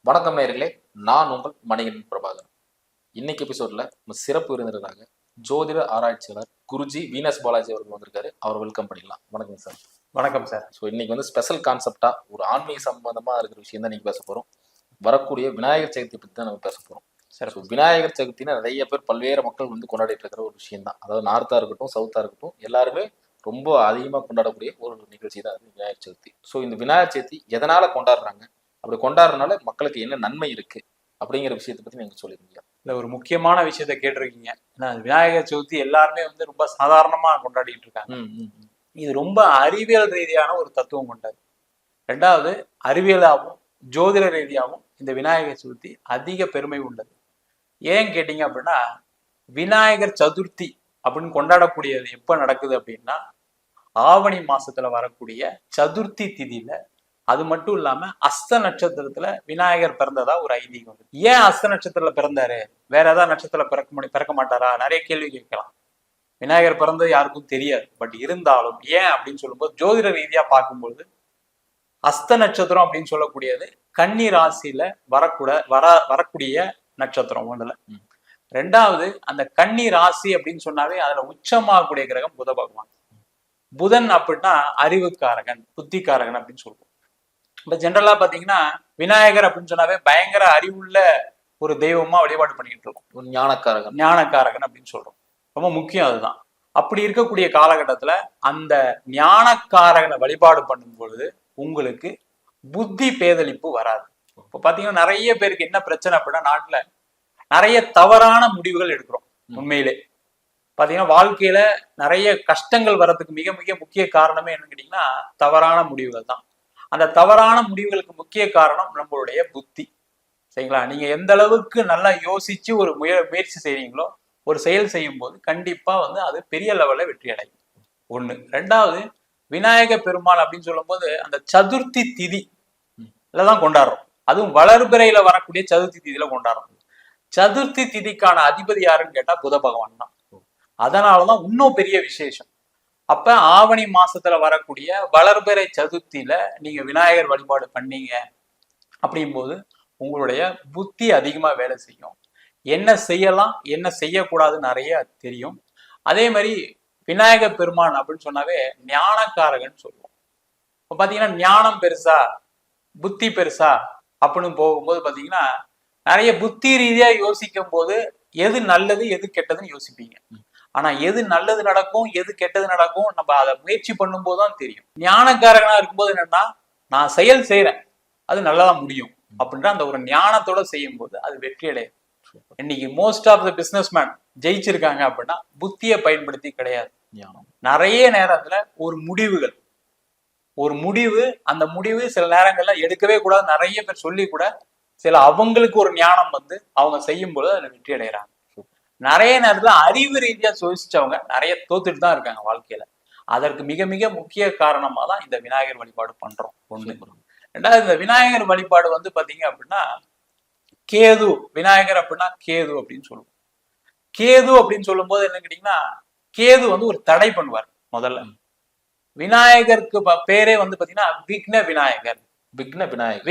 வணக்கம் நேயர்களே, நான் உங்கள் மணிகண்டன் பிரபாகர். இன்னைக்கு எபிசோட்ல நம்ம சிறப்பு விருந்தினராக ஜோதிட ஆராய்ச்சியாளர் குருஜி வீனஸ் பாலாஜி அவர்கள் வந்திருக்காரு. அவர் வெல்கம் பண்ணிடலாம். வணக்கம் சார். வணக்கம் சார். ஸோ இன்னைக்கு ஸ்பெஷல் கான்செப்டா ஒரு ஆன்மீக சம்பந்தமா இருக்கிற விஷயம் தான் நீங்க பேச போறோம். வரக்கூடிய விநாயகர் சதுர்த்தி பத்தி தான் நம்ம பேச போறோம். சார், விநாயகர் சதுர்த்தினா நிறைய பேர் பல்வேறு மக்கள் கொண்டாடிட்டு இருக்கிற ஒரு விஷயம் தான். அதாவது நார்த்தா இருக்கட்டும், சவுத்தா இருக்கட்டும், எல்லாருமே ரொம்ப அதிகமாக கொண்டாடக்கூடிய ஒரு நிகழ்ச்சி தான் விநாயகர் சதுர்த்தி. ஸோ இந்த விநாயகர் சதுர்த்தி எதனால கொண்டாடுறாங்க, அப்படி கொண்டாடுறதுனால மக்களுக்கு என்ன நன்மை இருக்கு அப்படிங்கிற விஷயத்தை பத்தி நீங்க சொல்லிருக்கீங்க. இல்ல, ஒரு முக்கியமான விஷயத்த கேட்டிருக்கீங்க. ஏன்னா விநாயகர் சதுர்த்தி எல்லாருமே ரொம்ப சாதாரணமா கொண்டாடிட்டு இருக்காங்க. இது ரொம்ப அறிவியல் ரீதியான ஒரு தத்துவம் கொண்டது. ரெண்டாவது, அறிவியலாகவும் ஜோதிட ரீதியாகவும் இந்த விநாயகர் சதுர்த்தி அதிக பெருமை உள்ளது. ஏன் கேட்டீங்க அப்படின்னா, விநாயகர் சதுர்த்தி அப்படின்னு கொண்டாடக்கூடியது எப்ப நடக்குது அப்படின்னா, ஆவணி மாசத்துல வரக்கூடிய சதுர்த்தி திதியில. அது மட்டும் இல்லாம அஸ்த நட்சத்திரத்துல விநாயகர் பிறந்ததா ஒரு ஐதீகம். ஏன் அஸ்த நட்சத்திரத்துல பிறந்தாரு, வேற ஏதாவது நட்சத்திரத்துல பிறக்க மாட்டாரா, நிறைய கேள்வி கேட்கலாம். விநாயகர் பிறந்தது யாருக்கும் தெரியாது. பட் இருந்தாலும் ஏன் அப்படின்னு சொல்லும்போது, ஜோதிட ரீதியா பார்க்கும்போது அஸ்த நட்சத்திரம் அப்படின்னு சொல்லக்கூடியது கன்னி ராசியில வரக்கூடிய நட்சத்திரம் ஒண்ணுல. ரெண்டாவது, அந்த கன்னி ராசி அப்படின்னு சொன்னாவே அதுல உச்சமாகக்கூடிய கிரகம் புத பகவான். புதன் அப்படின்னா அறிவுக்காரகன், புத்திக்காரகன் அப்படின்னு சொல்லுவோம். இப்ப ஜென்ரலா பாத்தீங்கன்னா விநாயகர் அப்படின்னு சொன்னாவே பயங்கர அறிவுள்ள ஒரு தெய்வமா வழிபாடு பண்ணிக்கிட்டு இருக்கோம். ஞானக்காரகன் அப்படின்னு சொல்றோம். ரொம்ப முக்கியம் அதுதான். அப்படி இருக்கக்கூடிய காலகட்டத்துல அந்த ஞானக்காரகனை வழிபாடு பண்ணும் பொழுது உங்களுக்கு புத்தி பேதளிப்பு வராது. இப்ப பாத்தீங்கன்னா நிறைய பேருக்கு என்ன பிரச்சனை அப்படின்னா, நாட்டுல நிறைய தவறான முடிவுகள் எடுக்கிறோம். உண்மையிலே பாத்தீங்கன்னா வாழ்க்கையில நிறைய கஷ்டங்கள் வர்றதுக்கு மிக மிக முக்கிய காரணமே என்னன்னு கேட்டீங்கன்னா தவறான முடிவுகள் தான். அந்த தவறான முடிவுகளுக்கு முக்கிய காரணம் நம்மளுடைய புத்தி. சரிங்களா? நீங்க எந்த அளவுக்கு நல்லா யோசிச்சு ஒரு முயற்சி செய்றீங்களோ, ஒரு செயல் செய்யும் போது கண்டிப்பா அது பெரிய லெவல்ல வெற்றி அடையும். ஒண்ணு. ரெண்டாவது, விநாயக பெருமாள் அப்படின்னு சொல்லும் போது அந்த சதுர்த்தி திதி தான் கொண்டாடுறோம். அதுவும் வளர்பிறையில வரக்கூடிய சதுர்த்தி திதியில கொண்டாடுறோம். சதுர்த்தி திதிக்கான அதிபதி யாருன்னு கேட்டா புத பகவான் தான். அதனாலதான் இன்னும் பெரிய விசேஷம். அப்ப ஆவணி மாசத்துல வரக்கூடிய வளர்பிறை சதுர்த்தியில நீங்க விநாயகர் வழிபாடு பண்ணீங்க அப்படிங்கும்போது உங்களுடைய புத்தி அதிகமா வேலை செய்யும். என்ன செய்யலாம், என்ன செய்யக்கூடாதுன்னு நிறைய தெரியும். அதே மாதிரி விநாயகர் பெருமான் அப்படின்னு சொன்னாவே ஞானக்காரகன் சொல்லுவோம். இப்ப பாத்தீங்கன்னா ஞானம் பெருசா புத்தி பெருசா அப்படின்னு போகும்போது பாத்தீங்கன்னா நிறைய புத்தி ரீதியா யோசிக்கும் போது எது நல்லது எது கெட்டதுன்னு யோசிப்பீங்க. ஆனா எது நல்லது நடக்கும் எது கெட்டது நடக்கும் நம்ம அதை முயற்சி பண்ணும் போதுதான் தெரியும். ஞானக்காரகனா இருக்கும்போது என்னன்னா, நான் செயல் செய்யறேன், அது நல்லதா முடியும் அப்படின்ற அந்த ஒரு ஞானத்தோட செய்யும் போது அது வெற்றி அடையும். இன்னைக்கு most of the businessman ஜெயிச்சிருக்காங்க அப்படின்னா புத்தியை பயன்படுத்தி கிடையாது. நிறைய நேரத்துல ஒரு முடிவு அந்த முடிவு சில நேரங்கள்ல எடுக்கவே கூடாது. நிறைய பேர் சொல்லி கூட சில அவங்களுக்கு ஒரு ஞானம் அவங்க செய்யும் போது அதுல வெற்றி அடைகிறாங்க. நிறைய நேரத்துல அறிவு ரீதியா யோசிச்சவங்க நிறைய தோத்துட்டு தான் இருக்காங்க வாழ்க்கையில. அதற்கு மிக மிக முக்கிய காரணமா தான் இந்த விநாயகர் வழிபாடு பண்றோம். ஒண்ணு. ரெண்டாவது, இந்த விநாயகர் வழிபாடு பாத்தீங்க அப்படின்னா கேது. விநாயகர் அப்படின்னா கேது அப்படின்னு சொல்லுவோம். கேது அப்படின்னு சொல்லும் போது என்ன கேட்டீங்கன்னா, கேது ஒரு தடை பண்ணுவார். முதல்ல விநாயகருக்கு பேரே பாத்தீங்கன்னா விக்ன விநாயகர்.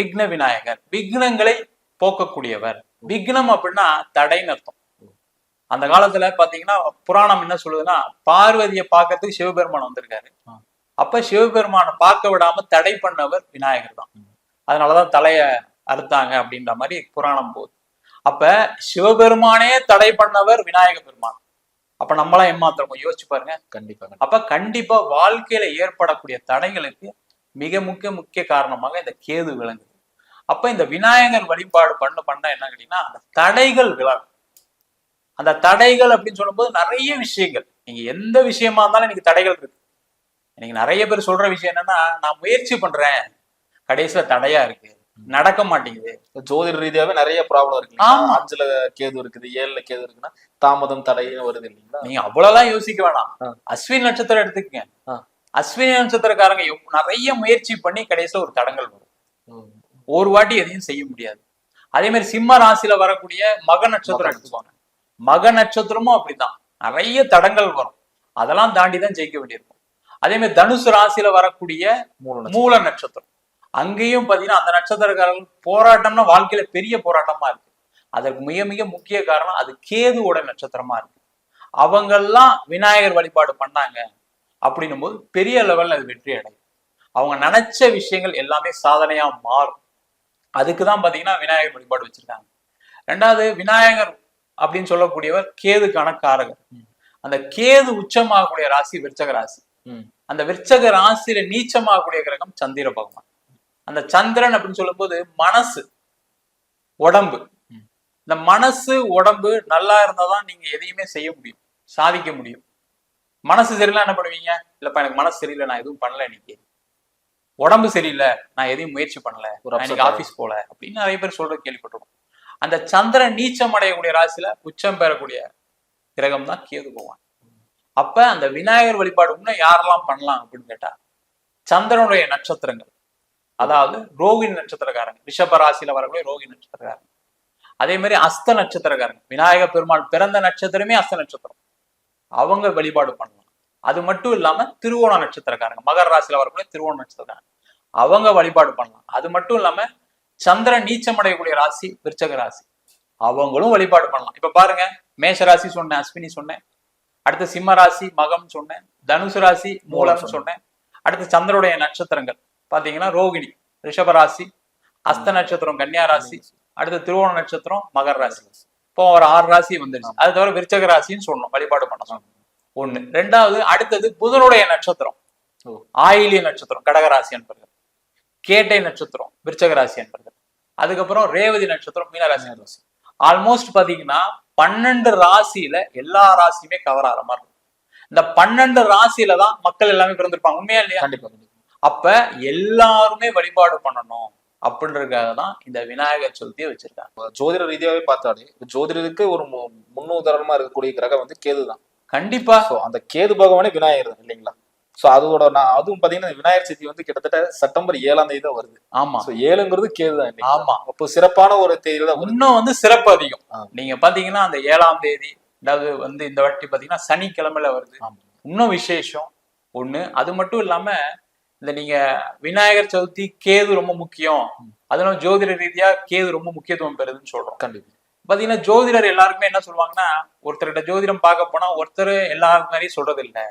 விக்ன விநாயகர் விக்னங்களை போக்கக்கூடியவர். விக்னம் அப்படின்னா தடைன்னு அர்த்தம். அந்த காலத்துல பாத்தீங்கன்னா புராணம் என்ன சொல்லுதுன்னா, பார்வதியை பார்க்கறதுக்கு சிவபெருமான் வந்திருக்காரு. அப்ப சிவபெருமானை பார்க்க விடாம தடை பண்ணவர் விநாயகர் தான். அதனாலதான் தலைய அறுத்தாங்க அப்படின்ற மாதிரி புராணம் போகுது. அப்ப சிவபெருமானே தடை பண்ணவர் விநாயக பெருமான். அப்ப நம்மளாம் ஏமாத்திரம் யோசிச்சு பாருங்க. அப்ப கண்டிப்பா வாழ்க்கையில ஏற்படக்கூடிய தடைகளுக்கு மிக முக்கிய காரணமாக இந்த கேது விளங்குது. அப்ப இந்த விநாயகர் வழிபாடு பண்ண என்ன கேட்டீங்கன்னா, அந்த தடைகள் விலகும். அந்த தடைகள் அப்படின்னு சொல்லும் போது நிறைய விஷயங்கள், நீங்க எந்த விஷயமா இருந்தாலும் எனக்கு தடைகள் இருக்கு. எனக்கு நிறைய பேர் சொல்ற விஷயம் என்னன்னா, நான் முயற்சி பண்றேன் கடைசியில தடையா இருக்கு, நடக்க மாட்டேங்குது. ஜோதிட ரீதியாவே நிறைய ப்ராப்ளம் இருக்கு. 5ல கேது இருக்குது, 7ல கேது இருக்குன்னா தாமதம் தடையும் வருது இல்லைங்களா? நீங்க அவ்வளவுதான் யோசிக்க வேணாம். அஸ்வினி நட்சத்திரம் எடுத்துக்கங்க. அஸ்வினி நட்சத்திரக்காரங்க நிறைய முயற்சி பண்ணி கடைசியில ஒரு தடங்கள் வரும். ஒரு வாட்டி எதையும் செய்ய முடியாது. அதே மாதிரி சிம்ம ராசியில வரக்கூடிய மக நட்சத்திரம் எடுத்துக்கோங்க. மக நட்சத்திரமும் அப்படித்தான், நிறைய தடங்கள் வரும். அதெல்லாம் தாண்டிதான் ஜெயிக்க வேண்டியிருக்கும். அதே மாதிரி தனுசு ராசியில வரக்கூடிய மூல நட்சத்திரம், அங்கேயும் பாத்தீங்கன்னா அந்த நட்சத்திரக்காரர்கள் போராட்டம்னா வாழ்க்கையில பெரிய போராட்டமா இருக்கு. அதற்கு மிக மிக முக்கிய காரணம் அது கேதுவோட நட்சத்திரமா இருக்கு. அவங்கெல்லாம் விநாயகர் வழிபாடு பண்ணாங்க அப்படின்னும் போது பெரிய லெவல்ல அது வெற்றி அடையும். அவங்க நினைச்ச விஷயங்கள் எல்லாமே சாதனையா மாறும். அதுக்குதான் பாத்தீங்கன்னா விநாயகர் வழிபாடு வச்சிருக்காங்க. ரெண்டாவது, விநாயகர் அப்படின்னு சொல்லக்கூடியவர் கேதுக்கான காரகர். அந்த கேது உச்சமாகக்கூடிய ராசி விருச்சக ராசி. அந்த விருச்சக ராசியில நீச்சமாகக்கூடிய கிரகம் சந்திர பகவான். அந்த சந்திரன் அப்படின்னு சொல்லும் போது மனசு, உடம்பு. இந்த மனசு உடம்பு நல்லா இருந்தாதான் நீங்க எதையுமே செய்ய முடியும், சாதிக்க முடியும். மனசு சரியில்லை என்ன பண்ணுவீங்க? இல்லப்பா எனக்கு மனசு சரியில்லை, நான் எதுவும் பண்ணல, இன்னைக்கு உடம்பு சரியில்லை, நான் எதையும் முயற்சி பண்ணல, இன்னைக்கு ஆபீஸ் போல அப்படின்னு நிறைய பேர் சொல்றது கேள்விப்பட்டிருக்கோம். அந்த சந்திரன் நீச்சம் அடையக்கூடிய ராசியில உச்சம் பெறக்கூடிய கிரகம் தான் கேது பகவான். அப்ப அந்த விநாயகர் வழிபாடு இன்னும் யாரெல்லாம் பண்ணலாம் அப்படின்னு கேட்டா, சந்திரனுடைய நட்சத்திரங்கள், அதாவது ரோகிணி நட்சத்திரக்காரங்க, ரிஷப ராசியில வரக்கூடிய ரோகிணி நட்சத்திரக்காரங்க. அதே மாதிரி அஸ்த நட்சத்திரக்காரங்க, விநாயகர் பெருமாள் பிறந்த நட்சத்திரமே அஸ்த நட்சத்திரம், அவங்க வழிபாடு பண்ணலாம். அது மட்டும் இல்லாம திருவோண நட்சத்திரக்காரங்க, மகர ராசியில வரக்கூடிய திருவோண நட்சத்திரக்காரங்க, அவங்க வழிபாடு பண்ணலாம். அது மட்டும் இல்லாம சந்திரன் நீச்சம் அடையக்கூடிய ராசி விருச்சக ராசி, அவங்களும் வழிபாடு பண்ணலாம். இப்ப பாருங்க, மேஷ ராசி சொன்னேன், அஸ்வினி சொன்னேன், அடுத்து சிம்ம ராசி மகம் சொன்னேன், தனுசு ராசி மூலம் சொன்னேன், அடுத்து சந்திரனுடைய நட்சத்திரங்கள் பாத்தீங்கன்னா ரோகிணி ரிஷபராசி, அஸ்த நட்சத்திரம் கன்னியா ராசி, அடுத்து திருவோண நட்சத்திரம் மகர ராசி. இப்போ ஒரு 6 ராசி வந்துருச்சு. அது தவிர விருச்சக ராசின்னு சொன்னோம், வழிபாடு பண்ண சொன்னோம். ஒண்ணு. ரெண்டாவது, அடுத்தது புதனுடைய நட்சத்திரம் ஆயிலிய நட்சத்திரம் கடகராசி என்பர்கள், கேட்டை நட்சத்திரம் விருச்சக ராசி என்பர்கள், அதுக்கப்புறம் ரேவதி நட்சத்திரம் மீனராசி. ஆல்மோஸ்ட் பாத்தீங்கன்னா 12 ராசியில எல்லா ராசியுமே கவர் ஆகிற மாதிரி இருக்கும். இந்த 12 ராசியில தான் மக்கள் எல்லாமே பிறந்திருப்பாங்க, உண்மையா இல்லையா? கண்டிப்பா. அப்ப எல்லாருமே வழிபாடு பண்ணணும் அப்படின்றதுக்காக தான் இந்த விநாயகர் சதுர்த்தியை வச்சிருக்காங்க. ஜோதிட ரீதியாவே பார்த்தாலே ஜோதிடருக்கு ஒரு முன்னுதாரணமா இருக்கக்கூடிய கிரகம் வந்து கேது தான். கண்டிப்பா. அந்த கேது பகவானே விநாயகர் தான் இல்லைங்களா? சோ அதோட அதுவும் பாத்தீங்கன்னா விநாயகர் சதுர்த்தி வந்து கிட்டத்தட்ட செப்டம்பர் 7ஆம் தேதி தான் வருது. ஆமா. சோ 7ங்கிறது கேது தான். ஆமா. அப்போ சிறப்பான ஒரு தேதியில தான் இன்னும் வந்து சிறப்பு அதிகம். நீங்க பாத்தீங்கன்னா அந்த 7ஆம் தேதி, அதாவது வந்து இந்த வாட்டி பாத்தீங்கன்னா சனிக்கிழமையில வருது, இன்னும் விசேஷம் ஒண்ணு. அது மட்டும் இல்லாம இந்த நீங்க விநாயகர் சதுர்த்தி கேது ரொம்ப முக்கியம், அதனால ஜோதிட ரீதியா கேது ரொம்ப முக்கியத்துவம் பெறுதுன்னு சொல்றோம். கண்டிப்பா. பாத்தீங்கன்னா ஜோதிடர் எல்லாருக்குமே என்ன சொல்லுவாங்கன்னா, ஒருத்தர்கிட்ட ஜோதிடம் பார்க்க போனா ஒருத்தர் எல்லாரும் மாதிரியும் சொல்றது இல்லை.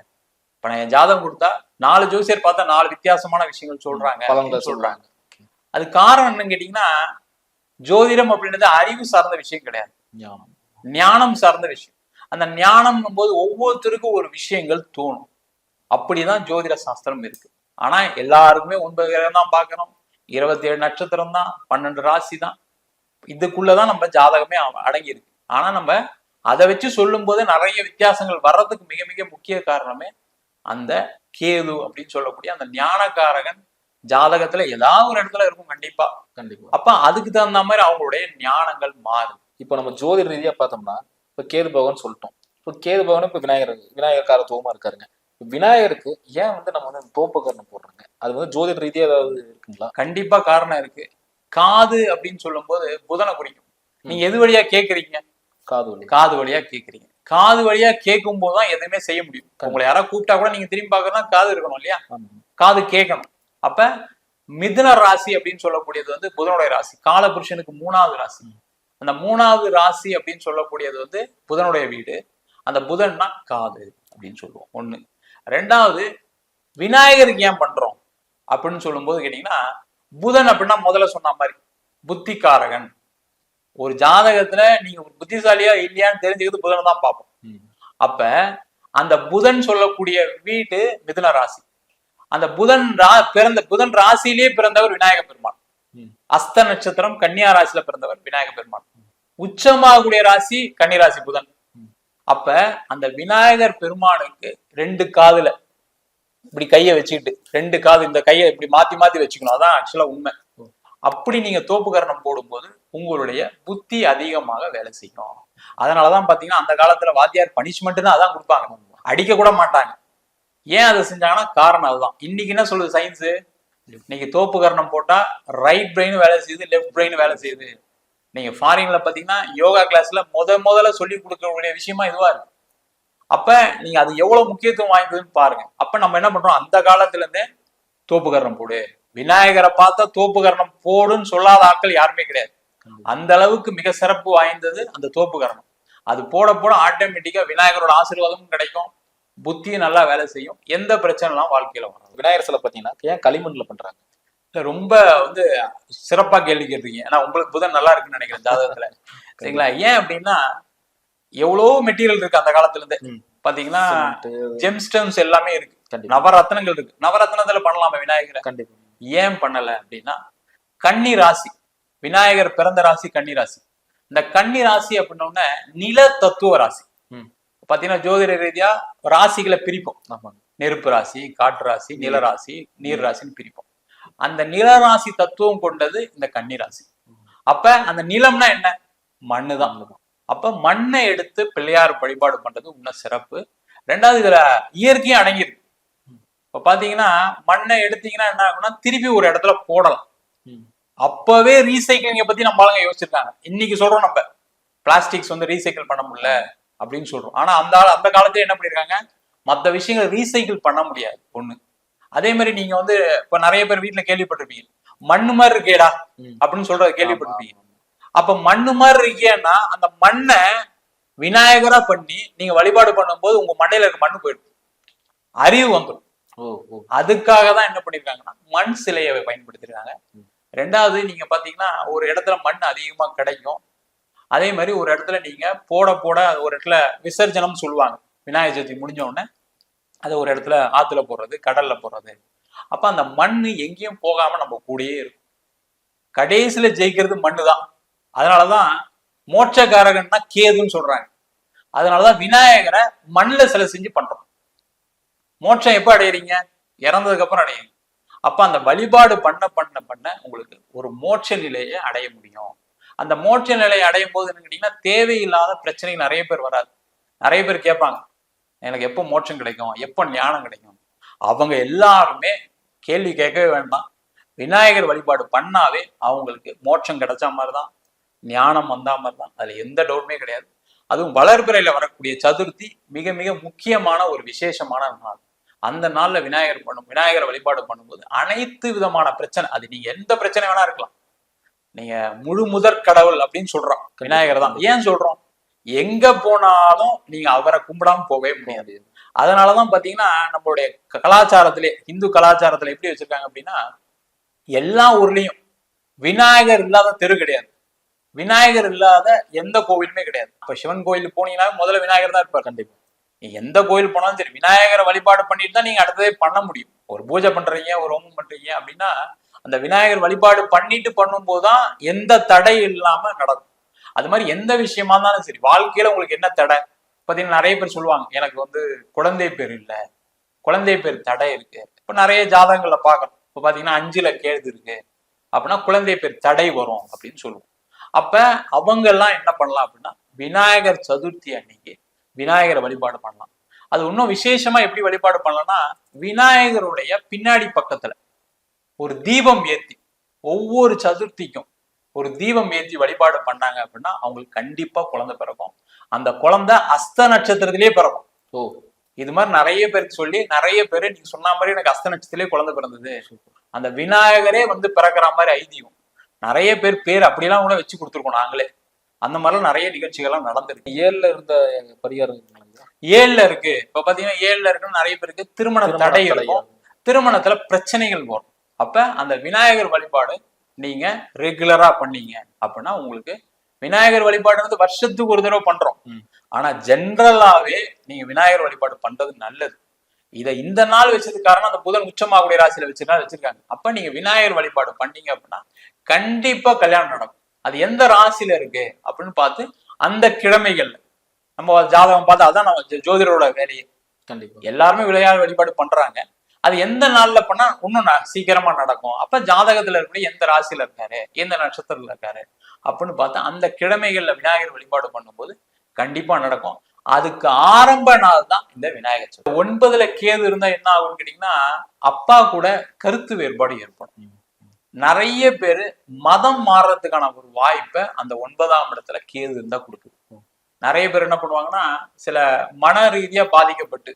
இப்ப நான் என் ஜாதகம் கொடுத்தா 4 ஜோசியர் பார்த்தா 4 வித்தியாசமான விஷயங்கள் சொல்றாங்க. அது காரணம் என்னன்னு கேட்டீங்கன்னா, ஜோதிடம் அப்படின்றது அறிவு சார்ந்த விஷயம் கிடையாது, ஞானம் சார்ந்த விஷயம். அந்த ஞானம் போது ஒவ்வொருத்தருக்கும் ஒரு விஷயங்கள் தோணும். அப்படிதான் ஜோதிட சாஸ்திரம் இருக்கு. ஆனா எல்லாருக்குமே 9 கிரகம் தான் பார்க்கணும், 27 நட்சத்திரம் தான், 12 ராசி தான், இதுக்குள்ளதான் நம்ம ஜாதகமே அடங்கி இருக்கு. ஆனா நம்ம அதை வச்சு சொல்லும் போது நிறைய வித்தியாசங்கள் வர்றதுக்கு மிக மிக முக்கிய காரணமே அந்த கேது அப்படின்னு சொல்லக்கூடிய அந்த ஞானக்காரகன் ஜாதகத்துல ஏதாவது ஒரு இடத்துல இருக்கும். கண்டிப்பா. அப்ப அதுக்கு தகுந்த மாதிரி அவங்களுடைய ஞானங்கள் மாறும். இப்ப நம்ம ஜோதிட ரீதியா பார்த்தோம்னா, இப்ப கேது பகவான் சொல்லிட்டோம். இப்ப கேது பகவான் இப்ப விநாயகர் காரத்துவமா இருக்காருங்க. விநாயகருக்கு ஏன் வந்து நம்ம வந்து தோப்புக்கரணம் போடுறாங்க? அது வந்து ஜோதிட ரீதியா ஏதாவது இருக்குங்களா? கண்டிப்பா காரணம் இருக்கு. காது அப்படின்னு சொல்லும் போது புதனை குறிக்கும். நீங்க எது வழியா கேக்குறீங்க? காது வழியா கேக்குறீங்க. காது வழியா கேட்கும் போதுதான் எதுவுமே செய்ய முடியும். உங்களை யாராவது கூப்பிட்டா கூட நீங்க திரும்பி பார்க்கறதா காது இருக்கணும் இல்லையா? காது கேட்கணும். அப்ப மிதுன ராசி அப்படின்னு சொல்லக்கூடியது வந்து புதனுடைய ராசி, காலபுருஷனுக்கு 3வது ராசி. அந்த 3வது ராசி அப்படின்னு சொல்லக்கூடியது வந்து புதனுடைய வீடு. அந்த புதன்னா காது அப்படின்னு சொல்லுவோம். ஒண்ணு. ரெண்டாவது, விநாயகருக்கு ஏன் பண்றோம் அப்படின்னு சொல்லும் போது கேட்டீங்கன்னா, புதன் அப்படின்னா முதல்ல சொன்ன மாதிரி புத்திகாரகன். ஒரு ஜாதகத்துல நீங்க ஒரு புத்திசாலியா இல்லையான்னு தெரிஞ்சுக்கிறது புதனை தான் பார்ப்போம். அப்ப அந்த புதன் சொல்லக்கூடிய வீடு மிதுன ராசி. அந்த புதன் ராசியிலேயே பிறந்தவர் விநாயக பெருமாள். அஸ்த நட்சத்திரம் கன்னியா ராசியில பிறந்தவர் விநாயக பெருமாள். உச்சமாகக்கூடிய ராசி கன்னிராசி புதன். அப்ப அந்த விநாயகர் பெருமானுக்கு 2 காதுல இப்படி கையை வச்சுக்கிட்டு, 2 காது, இந்த கையை இப்படி மாத்தி மாத்தி வச்சுக்கணும். அதான் ஆக்சுவலா உண்மை. அப்படி நீங்க தோப்புக்கரணம் போடும்போது உங்களுடைய புத்தி அதிகமாக வேலை செய்யும். அதனாலதான் பாத்தீங்கன்னா அந்த காலத்துல வாத்தியார் பனிஷ்மெண்ட் தான் அதான் கொடுப்பாங்க, அடிக்க கூட மாட்டாங்க. ஏன் அதை செஞ்சாங்கன்னா காரணம் அதுதான். இன்னைக்கு என்ன சொல்லுது சயின்ஸ்? இன்னைக்கு தோப்புக்கரணம் போட்டா ரைட் பிரெயின் வேலை செய்யுது, லெஃப்ட் பிரெயின் வேலை செய்யுது. நீங்க ஃபாரின்ல பாத்தீங்கன்னா யோகா கிளாஸ்ல முதல்ல சொல்லி கொடுக்கக்கூடிய விஷயமா இதுவா இருக்கு. அப்ப நீங்க அது எவ்வளவு முக்கியத்துவம் வாய்ந்ததுன்னு பாருங்க. அப்ப நம்ம என்ன பண்றோம், அந்த காலத்துல இருந்தே தோப்புக்கரணம் போடு, விநாயகரை பார்த்தா தோப்புகரணம் போடுன்னு சொல்லாத ஆட்கள் யாருமே கிடையாது. அந்த அளவுக்கு மிக சிறப்பு வாய்ந்தது அந்த தோப்புகரணம். அது போட போட ஆட்டோமேட்டிக்கா விநாயகரோட ஆசீர்வாதமும் கிடைக்கும், புத்தியும் நல்லா வேலை செய்யும், எந்த பிரச்சனைலாம் வாழ்க்கையில வரும். விநாயகர் சிலை பாத்தீங்கன்னா ஏன் களிமண்ல பண்றாங்க? ரொம்ப வந்து சிறப்பா கேள்வி கேட்டிருக்கீங்க. ஏன்னா உங்களுக்கு புதன் நல்லா இருக்குன்னு நினைக்கிறேன் ஜாதகத்துல. சரிங்களா? ஏன் அப்படின்னா எவ்வளவு மெட்டீரியல் இருக்கு அந்த காலத்துல இருந்து. பாத்தீங்கன்னா ஜெம்ஸ்டோன்ஸ் எல்லாமே இருக்கு, நவரத்னங்கள் இருக்கு. நவரத்னத்துல பண்ணலாமா விநாயகரை? கண்டிப்பா. ஏன் பண்ணல அப்படின்னா கன்னி ராசி, விநாயகர் பிறந்த ராசி கன்னி ராசி. இந்த கன்னி ராசி அப்படின்னோடனே நில தத்துவ ராசி. பாத்தீங்கன்னா ஜோதிட ரீதியா ராசிகளை பிரிப்போம். நெருப்பு ராசி, காற்று ராசி, நில ராசி, நீர் ராசின்னு பிரிப்போம். அந்த நிலராசி தத்துவம் கொண்டது இந்த கன்னி ராசி. அப்ப அந்த நிலம்னா என்ன? மண்ணுதான். அப்ப மண்ணை எடுத்து பிள்ளையார் வழிபாடு பண்றது இன்னும் சிறப்பு. ரெண்டாவது இதுல இயற்கையும் அடங்கியிருக்கு. இப்ப பாத்தீங்கன்னா மண்ணை எடுத்தீங்கன்னா என்ன ஆகும்னா திருப்பி ஒரு இடத்துல போடலாம். அப்பவே ரீசைக்கிளிங்க பத்தி நம்ம ஆளுங்க யோசிச்சிருக்காங்க. இன்னைக்கு சொல்றோம் நம்ம பிளாஸ்டிக்ஸ் வந்து ரீசைக்கிள் பண்ண முடியல அப்படின்னு சொல்றோம். ஆனா அந்த காலத்துல என்ன பண்ணிருக்காங்க, மற்ற விஷயங்கள் ரீசைக்கிள் பண்ண முடியாது ஒண்ணு. அதே மாதிரி நீங்க வந்து இப்ப நிறைய பேர் வீட்டுல கேள்விப்பட்டிருப்பீங்க, மண்ணு மாதிரி இருக்கேடா அப்படின்னு சொல்றத கேள்விப்பட்டிருப்பீங்க. அப்ப மண்ணு மாதிரி இருக்கேன்னா அந்த மண்ணை விநாயகரா பண்ணி நீங்க வழிபாடு பண்ணும்போது உங்க மண்டையில இருக்க மண்ணு போயிடும், அறிவு வந்துடும். அதுக்காக தான் என்ன பண்ணிருக்காங்கன்னா மண் சிலையை பயன்படுத்திருக்காங்க. ரெண்டாவது நீங்க பாத்தீங்கன்னா ஒரு இடத்துல மண் அதிகமா கிடைக்கும். அதே மாதிரி ஒரு இடத்துல நீங்க போட போட ஒரு இடத்துல விசர்ஜனம் சொல்லுவாங்க. விநாயகர் சதுர்த்தி முடிஞ்ச உடனே அதை ஒரு இடத்துல ஆத்துல போடுறது, கடல்ல போடுறது. அப்ப அந்த மண்ணு எங்கேயும் போகாம நம்ம கூடயே இருக்கும். கடைசியில ஜெயிக்கிறது மண்ணு தான். அதனாலதான் மோட்சக்காரகன்னா கேதுன்னு சொல்றாங்க. அதனாலதான் விநாயகரை மண்ணுல சிலை செஞ்சு பண்றோம். மோட்சம் எப்ப அடையிறீங்க? இறந்ததுக்கு அப்புறம் அடையுங்க. அப்ப அந்த வழிபாடு பண்ண பண்ண பண்ண உங்களுக்கு ஒரு மோட்ச நிலையை அடைய முடியும். அந்த மோட்ச நிலையை அடையும் போது என்ன கேட்டீங்கன்னா தேவையில்லாத பிரச்சனைகள் நிறைய பேர் வராது. நிறைய பேர் கேட்பாங்க, எனக்கு எப்போ மோட்சம் கிடைக்கும், எப்போ ஞானம் கிடைக்கும்? அவங்க எல்லாருமே கேள்வி கேட்கவே வேண்டாம். விநாயகர் வழிபாடு பண்ணாவே அவங்களுக்கு மோட்சம் கிடைச்ச மாதிரிதான், ஞானம் வந்தா மாதிரிதான். அதுல எந்த டவுட்டுமே கிடையாது. அதுவும் வளர்பிறையில வரக்கூடிய சதுர்த்தி மிக மிக முக்கியமான ஒரு விசேஷமான நாள். அந்த நாள்ல விநாயகர் வழிபாடு பண்ணும்போது அனைத்து விதமான பிரச்சனை, அது நீங்க எந்த பிரச்சனை வேணா இருக்கலாம். நீங்க முழு முதற் கடவுள் அப்படின்னு சொல்றோம் விநாயகர் தான். ஏன் சொல்றோம்? எங்க போனாலும் நீங்க அவரை கும்பிடாம போகவே முடியாது. அதனாலதான் பாத்தீங்கன்னா நம்மளுடைய கலாச்சாரத்திலே, இந்து கலாச்சாரத்துல எப்படி வச்சிருக்காங்க அப்படின்னா எல்லா ஊர்லயும் விநாயகர் இல்லாத தெரு கிடையாது, விநாயகர் இல்லாத எந்த கோவிலுமே கிடையாது. இப்ப சிவன் கோயில் போனீங்கன்னா முதல்ல விநாயகர் தான் இருப்பார். கண்டிப்பா நீங்க எந்த கோயில் போனாலும் சரி விநாயகரை வழிபாடு பண்ணிட்டு தான் நீங்க அடுத்ததே பண்ண முடியும். ஒரு பூஜை பண்றீங்க, ஒரு ஹோமம் பண்றீங்க அப்படின்னா அந்த விநாயகர் வழிபாடு பண்ணிட்டு பண்ணும்போதுதான் எந்த தடை இல்லாம நடக்கும். அது மாதிரி எந்த விஷயமா இருந்தாலும் சரி, வாழ்க்கையில உங்களுக்கு என்ன தடை பாத்தீங்கன்னா நிறைய பேர் சொல்லுவாங்க, எனக்கு வந்து குழந்தை பேர் இல்லை, குழந்தை பேர் தடை இருக்கு. இப்ப நிறைய ஜாதகங்கள்ல பாக்குறோம். இப்ப பாத்தீங்கன்னா 5ல் கேது இருக்கு அப்படின்னா குழந்தை பேர் தடை வரும் அப்படின்னு சொல்லுவோம். அப்ப அவங்க எல்லாம் என்ன பண்ணலாம் அப்படின்னா விநாயகர் சதுர்த்தி அன்னைக்கு விநாயகரை வழிபாடு பண்ணலாம். அது இன்னும் விசேஷமா எப்படி வழிபாடு பண்ணலாம்னா விநாயகருடைய பின்னாடி பக்கத்துல ஒரு தீபம் ஏத்தி, ஒவ்வொரு சதுர்த்திக்கும் ஒரு தீபம் ஏற்றி வழிபாடு பண்ணாங்க அப்படின்னா அவங்களுக்கு கண்டிப்பா குழந்தை பிறக்கும். அந்த குழந்தை அஸ்த நட்சத்திரத்திலேயே பிறக்கும். இது மாதிரி நிறைய பேருக்கு சொல்லி நிறைய பேரு நீங்க சொன்ன மாதிரி எனக்கு அஸ்த நட்சத்திரத்திலேயே குழந்தை பிறந்தது, அந்த விநாயகரே வந்து பிறக்கிற மாதிரி ஐதீகம். நிறைய பேர் அப்படியெல்லாம் கூட வச்சு கொடுத்துருக்கோம் நாங்களே. அந்த மாதிரிலாம் நிறைய நிகழ்ச்சிகள்லாம் நடந்திருக்கு. 7ல இருந்த பரிகாரம் 7ல் இருக்கு. இப்ப பாத்தீங்கன்னா 7ல் இருக்குன்னு நிறைய பேருக்கு திருமண தடை இருக்கும், திருமணத்துல பிரச்சனைகள் வரும். அப்ப அந்த விநாயகர் வழிபாடு நீங்க ரெகுலரா பண்ணீங்க அப்படின்னா உங்களுக்கு விநாயகர் வழிபாடு வருஷத்துக்கு ஒரு தடவை பண்றோம். ஆனா ஜென்ரலாவே நீங்க விநாயகர் வழிபாடு பண்றது நல்லது. இதை இந்த நாள் வச்சது காரணம் அந்த புதன் உச்சமாகக்கூடிய ராசியில வச்சிருக்காங்க. அப்ப நீங்க விநாயகர் வழிபாடு பண்ணீங்க அப்படின்னா கண்டிப்பா கல்யாணம் நடக்கும். அது எந்த ராசியில இருக்கு அப்படின்னு பார்த்து அந்த கிழமைகள்ல நம்ம ஜாதகம் பார்த்து, அதான் நம்ம ஜோதிடரோட வேலையை. கண்டிப்பா எல்லாருமே விநாயகர் வழிபாடு பண்றாங்க. அது எந்த நாள்ல பண்ணா இன்னும் சீக்கிரமா நடக்கும். அப்ப ஜாதகத்துல இருக்கக்கூடிய எந்த ராசியில இருக்காரு, எந்த நட்சத்திரத்துல இருக்காரு அப்படின்னு பார்த்தா அந்த கிழமைகள்ல விநாயகர் வழிபாடு பண்ணும்போது கண்டிப்பா நடக்கும். அதுக்கு ஆரம்ப நாள் தான் இந்த விநாயகர் சதுர்த்தி. 9ல் கேது இருந்தா என்ன ஆகும்னு கேட்டீங்கன்னா அப்பா கூட கருத்து வேறுபாடு ஏற்படும். நிறைய பேரு மதம் மாறுறதுக்கான ஒரு வாய்ப்பை அந்த 9ஆம் இடத்துல கேது இருந்தா கொடுக்குது. நிறைய பேர் என்ன பண்ணுவாங்கன்னா சில மன ரீதியா பாதிக்கப்பட்டு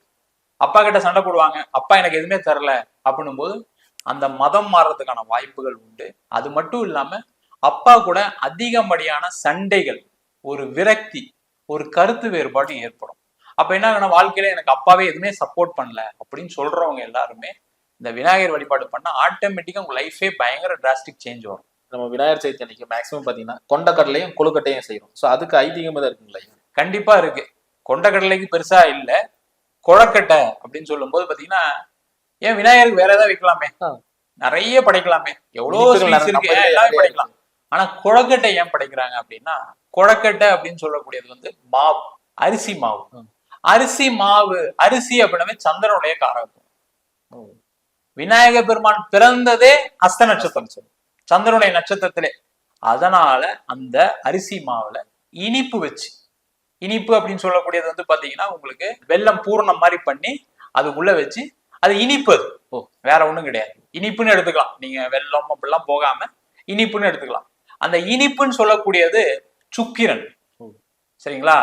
அப்பா கிட்ட சண்டை போடுவாங்க, அப்பா எனக்கு எதுவுமே தரல அப்படின்னும் போது அந்த மதம் மாறுறதுக்கான வாய்ப்புகள் உண்டு. அது மட்டும் இல்லாம அப்பா கூட அதிகப்படியான சண்டைகள், ஒரு விரக்தி, ஒரு கருத்து வேறுபாடு ஏற்படும். அப்ப என்ன ஆகுனா, வாழ்க்கையில எனக்கு அப்பாவே எதுவுமே சப்போர்ட் பண்ணல அப்படின்னு சொல்றவங்க எல்லாருமே இந்த விநாயகர் வழிபாடு பண்ணா ஆட்டோமேட்டிக்கா உங்க லைஃபே பயங்கர டிராஸ்டிக் சேஞ்ச் வரும். நம்ம விநாயகர் சதுர்த்தி அன்னைக்கு மேக்ஸிமம் பாத்தீங்கன்னா கொண்டக்கடலையும் கொழுக்கட்டையும் செய்யறோம். ஸோ அதுக்கு ஐதீகம் தான் இருக்குங்களா? கண்டிப்பா இருக்கு. கொண்டக்கடலைக்கு பெருசா இல்ல, கொழக்கட்டை அப்படின்னு சொல்லும் போது பாத்தீங்கன்னா, ஏன் விநாயகருக்கு வேற ஏதாவது வைக்கலாமே, நிறைய படைக்கலாமே, எவ்வளவு ஸ்வீட்ஸ் இருக்கு, எல்லாமே படைக்கலாம். ஆனா கொழக்கட்டை ஏன் படைக்கிறாங்க அப்படின்னா, கொழக்கட்டை அப்படின்னு சொல்லக்கூடியது வந்து மாவு, அரிசி மாவு. அரிசி மாவு, அரிசி அப்படின்னாவே சந்திரனுடைய காரகம். விநாயக பெருமான் பிறந்ததே அஸ்த நட்சத்திரம், சந்திரனுடைய நட்சத்திரத்திலே. அதனால அந்த அரிசி மாவுல இனிப்பு வச்சு, இனிப்பு அப்படின்னு சொல்லக்கூடியது வந்து பாத்தீங்கன்னா உங்களுக்கு வெல்லம் பூரணம் மாதிரி பண்ணி அதுக்குள்ள வச்சு, அது இனிப்பு. அது வேற ஒண்ணும் கிடையாது, இனிப்புன்னு எடுத்துக்கலாம். நீங்க வெல்லம் அப்படிலாம் போகாம இனிப்புன்னு எடுத்துக்கலாம். அந்த இனிப்புன்னு சொல்லக்கூடியது சுக்கிரன். சரிங்களா?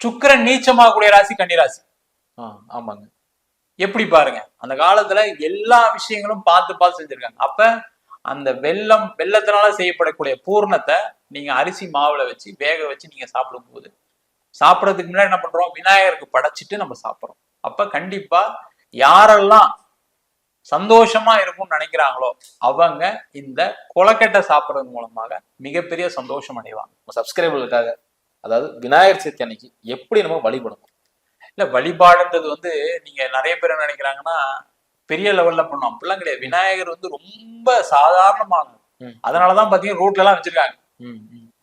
சுக்கிரன் நீச்சமாகக்கூடிய ராசி கன்னிராசி. ஆமாங்க. எப்படி பாருங்க, அந்த காலத்துல எல்லா விஷயங்களும் பார்த்து பார்த்து செஞ்சிருக்காங்க. அப்ப அந்த வெள்ளத்தினால செய்யப்படக்கூடிய பூர்ணத்தை நீங்க அரிசி மாவுல வச்சு வேக வச்சு நீங்க சாப்பிடும் போது, சாப்பிடறதுக்கு முன்னாடி என்ன பண்றோம், விநாயகருக்கு படைச்சிட்டு நம்ம சாப்பிடுறோம். அப்ப கண்டிப்பா யாரெல்லாம் சந்தோஷமா இருக்கும்னு நினைக்கிறாங்களோ அவங்க இந்த கொலக்கட்டை சாப்பிடுறது மூலமாக மிகப்பெரிய சந்தோஷம் அடைவாங்க. சப்ஸ்கிரைபர்களுக்காக, அதாவது விநாயகர் சதுர்த்தி அன்னைக்கு எப்படி நம்ம வழிபடணும்? இல்ல, வழிபாடுன்றது வந்து நீங்க நிறைய பேர் நினைக்கிறாங்கன்னா பெரிய லெவல்ல பண்ணுவோம், அப்படிலாம் கிடையாது. விநாயகர் வந்து ரொம்ப சாதாரணமானது. அதனாலதான் பாத்தீங்கன்னா ரோட்ல எல்லாம் வச்சிருக்காங்க.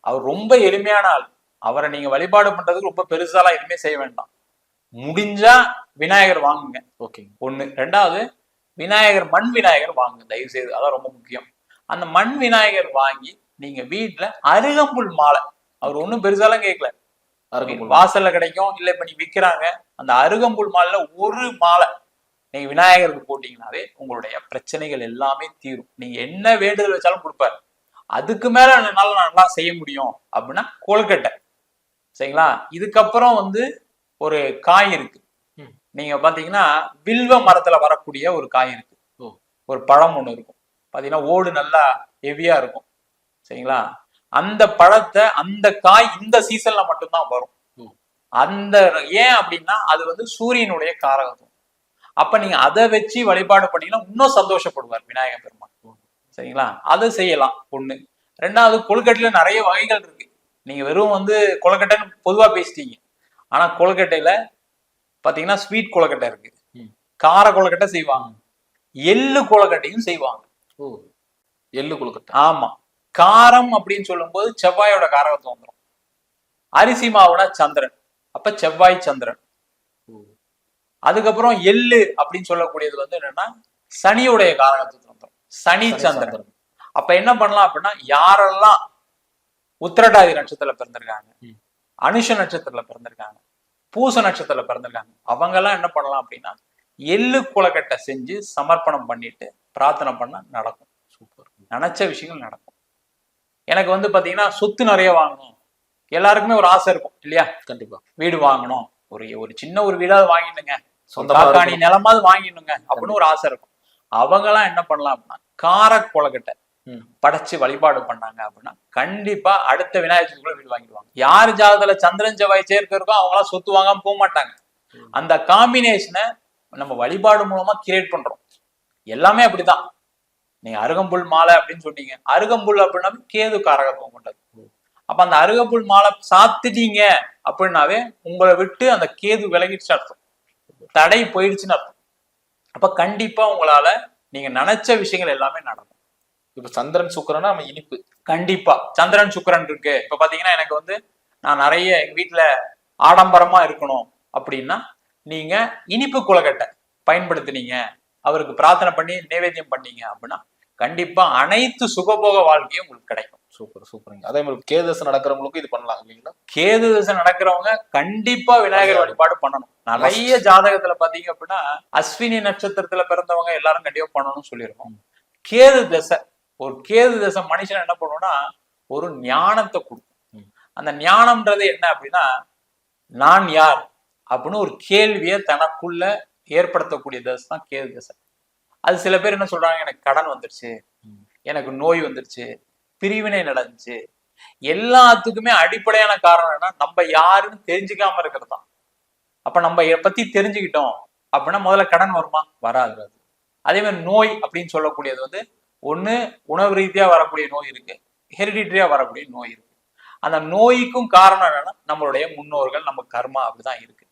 அவர் ரொம்ப எளிமையான ஆள். அவரை நீங்க வழிபாடு பண்றதுக்கு ரொம்ப பெருசாலாம் எதுவுமே செய்ய வேண்டாம். முடிஞ்சா விநாயகர் வாங்குங்க, ஓகே, ஒண்ணு. ரெண்டாவது, விநாயகர் மண் விநாயகர் வாங்குங்க தயவு செய்து, அதான் ரொம்ப முக்கியம். அந்த மண் விநாயகர் வாங்கி நீங்க வீட்டுல அருகம்புல் மாலை, அவர் ஒண்ணும் பெருசாலாம் கேட்கல, வாசல்ல கிடைக்கும், இல்ல இப்ப நீங்க விற்கிறாங்க, அந்த அருகம்புல் மாலைல ஒரு மாலை நீங்க விநாயகருக்கு போட்டீங்கன்னாவே உங்களுடைய பிரச்சனைகள் எல்லாமே தீரும். நீங்க என்ன வேண்டுதல் வச்சாலும் கொடுப்பாரு. அதுக்கு மேல என்னால நல்லா செய்ய முடியும் அப்படின்னா கொழுக்கட்டை, சரிங்களா? இதுக்கப்புறம் வந்து ஒரு காய் இருக்கு, நீங்க பாத்தீங்கன்னா வில்வ மரத்துல வரக்கூடிய ஒரு காய் இருக்கு, ஒரு பழம் ஒண்ணு இருக்கும், பாத்தீங்கன்னா ஓடு நல்லா ஹெவியா இருக்கும், சரிங்களா? அந்த பழத்தை, அந்த காய் இந்த சீசன்ல மட்டும்தான் வரும். அந்த ஏன் அப்படின்னா அது வந்து சூரியனுடைய காரகம். அப்ப நீங்க அதை வச்சு வழிபாடு பண்ணீங்கன்னா இன்னும் சந்தோஷப்படுவார் விநாயகர் பெருமான், சரிங்களா? அதை செய்யலாம், ஒண்ணு. ரெண்டாவது, கொழுக்கட்டையில நிறைய வகைகள் இருக்கு. நீங்க வெறும் வந்து கொழுக்கட்டைன்னு பொதுவா பேசிட்டீங்க, ஆனா கொழுக்கட்டையில பாத்தீங்கன்னா ஸ்வீட் கொழுக்கட்டை இருக்கு, கார கொழுக்கட்டை செய்வாங்க, எள்ளு கொழுக்கட்டையும் செய்வாங்க. எள்ளு கொழுக்கட்டை, ஆமா. காரம் அப்படின்னு சொல்லும் போது செவ்வாயோட காரகத்தை வந்துடும். அரிசி மாவுனா சந்திரன், அப்ப செவ்வாய் சந்திரன். அதுக்கப்புறம் எள்ளு அப்படின்னு சொல்லக்கூடியது வந்து என்னன்னா சனியுடைய காரகத்துக்கு வந்துடும், சனி சந்திரன். அப்ப என்ன பண்ணலாம் அப்படின்னா, யாரெல்லாம் உத்திரட்டாதி நட்சத்திரத்துல பிறந்திருக்காங்க, அனுஷ நட்சத்திரத்துல பிறந்திருக்காங்க, பூச நட்சத்திரத்துல பிறந்திருக்காங்க, அவங்க எல்லாம் என்ன பண்ணலாம் அப்படின்னா எள்ளு கொழுக்கட்டை செஞ்சு சமர்ப்பணம் பண்ணிட்டு பிரார்த்தனை பண்ணா நடக்கும். சூப்பர், நினைச்ச விஷயங்கள் நடக்கும். எனக்கு வந்து பாத்தீங்கன்னா சொத்து நிறைய வாங்கணும், எல்லாருக்குமே ஒரு ஆசை இருக்கும் இல்லையா? கண்டிப்பா வீடு வாங்கணும், ஒரு சின்ன ஒரு வீடாவது வாங்கிடுங்க, காக்காணி நிலமாவது வாங்கிடுங்க அப்படின்னு ஒரு ஆசை இருக்கும். அவங்க எல்லாம் என்ன பண்ணலாம் அப்படின்னா கார கொழுக்கட்டை படைச்சு வழிபாடு பண்ணாங்க அப்படின்னா கண்டிப்பா அடுத்த விநாயகர் சதுர்த்திக்குள்ள வீடு வாங்கிடுவாங்க. யார் ஜாதகத்துல சந்திரன் செவ்வாய் சேர்க்க இருக்கோ அவங்க எல்லாம் சொத்து வாங்காம போக மாட்டாங்க. அந்த காம்பினேஷனை நம்ம வழிபாடு மூலமா கிரியேட் பண்றோம். எல்லாமே அப்படிதான். நீங்க அருகம்புல் மாலை அப்படின்னு சொன்னீங்க, அருகம்புல் அப்படின்னா கேது காரகத்துவம் கொண்டது. அப்ப அந்த அருகம்புல் மாலை சாத்திட்டீங்க அப்படின்னாவே உங்களை விட்டு அந்த கேது விலகிடுச்சு அர்த்தம், தடை போயிடுச்சுன்னு அர்த்தம். அப்ப கண்டிப்பா உங்களால நீங்க நினைச்ச விஷயங்கள் எல்லாமே நடக்கும். இப்ப சந்திரன் சுக்கிரனா நம்ம இனிப்பு, கண்டிப்பா சந்திரன் சுக்கிரன் இருக்கு. இப்ப பாத்தீங்கன்னா எனக்கு வந்து நான் நிறைய எங்க வீட்டுல ஆடம்பரமா இருக்கணும் அப்படின்னா நீங்க இனிப்பு கொழுக்கட்டை பயன்படுத்தினீங்க, அவருக்கு பிரார்த்தனை பண்ணி நைவேத்தியம் பண்ணீங்க அப்படின்னா கண்டிப்பா அனைத்து சுகபோக வாழ்க்கையும் உங்களுக்கு கிடைக்கும். சூப்பர் சூப்பருங்க. அதே மாதிரி கேது தசை நடக்கிறவங்களுக்கும் இது பண்ணலாம் இல்லைங்களா? கேது தசை நடக்கிறவங்க கண்டிப்பா விநாயகர் வழிபாடு பண்ணணும். நிறைய ஜாதகத்துல பாத்தீங்க அப்படின்னா அஸ்வினி நட்சத்திரத்துல பிறந்தவங்க எல்லாரும் கண்டிப்பா பண்ணணும்னு சொல்லியிருக்கோம். கேது தசை, ஒரு கேது தசை மனுஷன் என்ன பண்ணுவோம்னா ஒரு ஞானத்தை கொடுக்கும். அந்த ஞானம்ன்றது என்ன அப்படின்னா நான் யார் அப்படின்னு ஒரு கேள்வியை தனக்குள்ள ஏற்படுத்தக்கூடிய தசை தான் கேது தசை. அது சில பேர் என்ன சொல்றாங்க, எனக்கு கடன் வந்துருச்சு, எனக்கு நோய் வந்துருச்சு, பிரிவினை நடந்துச்சு. எல்லாத்துக்குமே அடிப்படையான காரணம் என்ன, நம்ம யாருன்னு தெரிஞ்சுக்காம இருக்கிறது தான். அப்ப நம்ம பத்தி தெரிஞ்சுக்கிட்டோம் அப்படின்னா முதல்ல கடன் வருமா? வராது. அதே மாதிரி நோய் அப்படின்னு சொல்லக்கூடியது வந்து ஒண்ணு உணவு ரீதியா வரக்கூடிய நோய் இருக்கு, ஹெரிடிட்டரியா வரக்கூடிய நோய் இருக்கு. அந்த நோய்க்கும் காரணம் என்னன்னா நம்மளுடைய முன்னோர்கள், நம்ம கர்மா அப்படிதான் இருக்கு.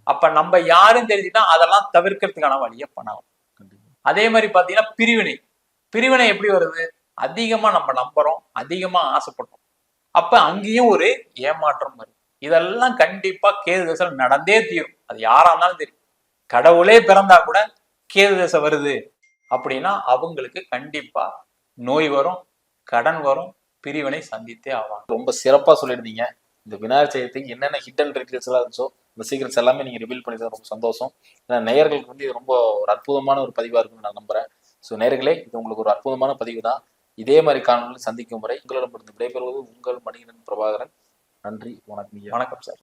அப்ப நம்ம யாரும் தெரிஞ்சுட்டா அதெல்லாம் தவிர்க்கிறதுக்கான வழியை பண்ணலாம். அதே மாதிரி பாத்தீங்கன்னா பிரிவினை எப்படி வருது? அதிகமா நம்ம நம்புறோம், அதிகமா ஆசைப்படுறோம், அப்ப அங்கேயும் ஒரு ஏமாற்றம் வருது. இதெல்லாம் கண்டிப்பா கேது தசை நடந்தே தீரும். அது யாரா இருந்தாலும் தெரியும். கடவுளே பிறந்தா கூட கேது தசை வருது அப்படின்னா அவங்களுக்கு கண்டிப்பா நோய் வரும், கடன் வரும், பிரிவினை சந்தித்தே ஆவாங்க. ரொம்ப சிறப்பா சொல்லியிருந்தீங்க. இந்த விநாயகர் சதுர்த்திக்கு என்னென்ன ஹிடன் டீடைல்ஸ் எல்லாம் இருந்துச்சோ இந்த சீக்கிரட்ஸ் எல்லாமே நீங்க ரிவீல் பண்ணிட்டு ரொம்ப சந்தோஷம். ஏன்னா நேயர்களுக்கு வந்து இது ரொம்ப ஒரு அற்புதமான ஒரு பதிவா இருக்குன்னு நான் நம்புறேன். ஸோ நேயர்களே, இது உங்களுக்கு ஒரு அற்புதமான பதிவு தான். இதே மாதிரி காணொலியில் சந்திக்கும் முறை உங்களிடமிருந்து விடைபெறுவது உங்கள் மணிகண்டன் பிரபாகரன். நன்றி, வணக்கம். வணக்கம் சார்.